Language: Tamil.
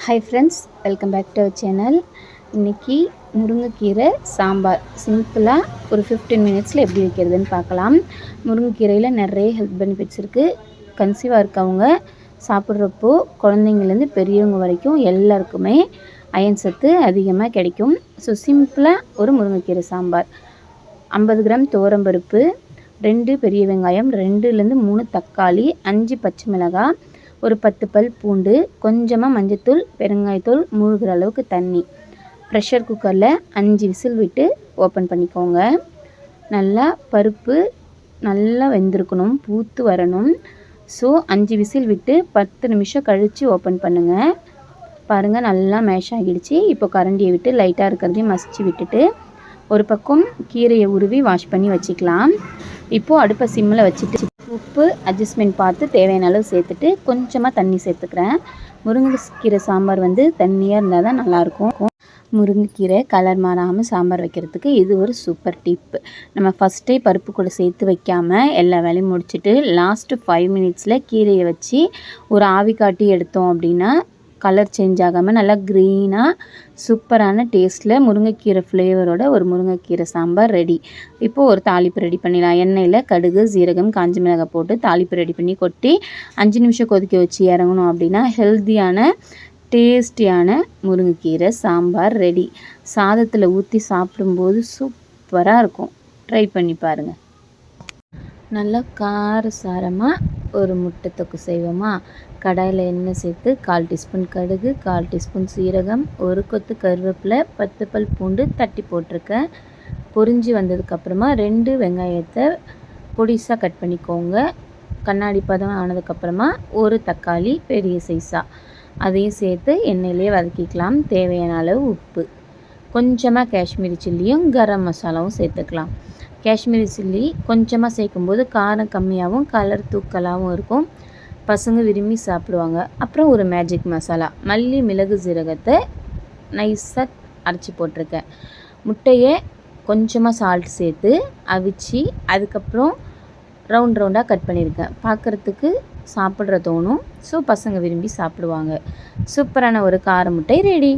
Hi friends, welcome back to our channel. இன்றைக்கி முருங்கைக்கீரை சாம்பார் சிம்பிளாக ஒரு 15 மினிட்ஸில் எப்படி வைக்கிறதுன்னு பார்க்கலாம். முருங்கைக்கீரையில் நிறைய ஹெல்த் பெனிஃபிட்ஸ் இருக்குது. கன்சீவாக இருக்கவங்க சாப்பிட்றப்போ குழந்தைங்கள்லேருந்து பெரியவங்க வரைக்கும் எல்லாருக்குமே அயன் சத்து அதிகமாக கிடைக்கும். ஸோ சிம்பிளாக ஒரு முருங்கைக்கீரை சாம்பார். 50 கிராம் துவரம்பருப்பு, 2 பெரிய வெங்காயம், 2லேருந்து 3 தக்காளி, 5 பச்சை மிளகாய், ஒரு 10 பல் பூண்டு, கொஞ்சமாக மஞ்சத்தூள், பெருங்காயத்தூள், மூழ்கிற அளவுக்கு தண்ணி. ப்ரெஷர் குக்கரில் 5 விசில் விட்டு ஓப்பன் பண்ணிக்கோங்க. நல்லா பருப்பு நல்லா வெந்திருக்கணும், பூத்து வரணும். ஸோ 5 விசில் விட்டு 10 நிமிஷம் கழித்து ஓப்பன் பண்ணுங்கள். பாருங்கள், நல்லா மேஷ் ஆகிடுச்சு. இப்போ கரண்டியை விட்டு லைட்டாக இருக்கிறதையும் மசிச்சு விட்டுட்டு ஒரு பக்கம் கீரையை உருவி வாஷ் பண்ணி வச்சுக்கலாம். இப்போது அடுப்பை சிம்மில் வச்சுட்டு உப்பு அட்ஜஸ்ட்மெண்ட் பார்த்து தேவையான அளவு சேர்த்துட்டு கொஞ்சமாக தண்ணி சேர்த்துக்கிறேன். முருங்கைக்கீரை சாம்பார் தண்ணியாக இருந்தால் தான் நல்லாயிருக்கும். முருங்கைக்கீரை கலர் மாறாமல் சாம்பார் வைக்கிறதுக்கு இது ஒரு சூப்பர் டிப். நம்ம ஃபஸ்ட்டே பருப்பு கூட சேர்த்து வைக்காமல் எல்லா வேலையும் முடிச்சுட்டு லாஸ்ட்டு 5 மினிட்ஸில் கீரையை வச்சு ஒரு ஆவி காட்டி எடுத்தோம் அப்படின்னா கலர் சேஞ்ச் ஆகாமல் நல்லா க்ரீனாக சூப்பரான டேஸ்ட்டில் முருங்கைக்கீரை ஃப்ளேவரோட ஒரு முருங்கைக்கீரை சாம்பார் ரெடி. இப்போது ஒரு தாளிப்பு ரெடி பண்ணிடலாம். எண்ணெயில் கடுகு, சீரகம், காஞ்ச மிளகாய் போட்டு தாளிப்பு ரெடி பண்ணி கொட்டி 5 நிமிஷம் கொதிக்க வச்சு இறங்கணும் அப்படின்னா ஹெல்த்தியான டேஸ்டியான முருங்கைக்கீரை சாம்பார் ரெடி. சாதத்தில் ஊற்றி சாப்பிடும்போது சூப்பராக இருக்கும். ட்ரை பண்ணி பாருங்கள். நல்லா காரசாரமாக ஒரு முட்டை தொக்கு செய்வோமா? கடாயில் எண்ணெய் சேர்த்து 1/4 டீஸ்பூன் கடுகு, 1/4 டீஸ்பூன் சீரகம், ஒரு கொத்து கருவேப்பிலை, 10 பல் பூண்டு தட்டி போட்டிருக்கேன். பொரிஞ்சு வந்ததுக்கப்புறமா 2 வெங்காயத்தை பொடிசாக கட் பண்ணிக்கோங்க. கண்ணாடி பதம் ஆனதுக்கப்புறமா ஒரு தக்காளி பெரிய சைஸாக அதையும் சேர்த்து எண்ணெயிலே வதக்கிக்கலாம். தேவையான அளவு உப்பு, கொஞ்சமாக காஷ்மீரி சில்லியும் கரம் மசாலாவும் சேர்த்துக்கலாம். காஷ்மீரி சில்லி கொஞ்சமாக சேர்க்கும்போது காரம் கம்மியாகவும் கலர் தூக்கலாகவும் இருக்கும். பசங்க விரும்பி சாப்பிடுவாங்க. அப்புறம் ஒரு மேஜிக் மசாலா, மல்லி, மிளகு, சீரகத்தை நைஸாக அரைச்சி போட்டிருக்கேன். முட்டையை கொஞ்சமாக சால்ட் சேர்த்து அவிச்சு அதுக்கப்புறம் ரவுண்டாக கட் பண்ணியிருக்கேன். பார்க்குறதுக்கு சாப்பிட்ற தோணும். ஸோ பசங்க விரும்பி சாப்பிடுவாங்க. சூப்பரான ஒரு கார முட்டை ரெடி.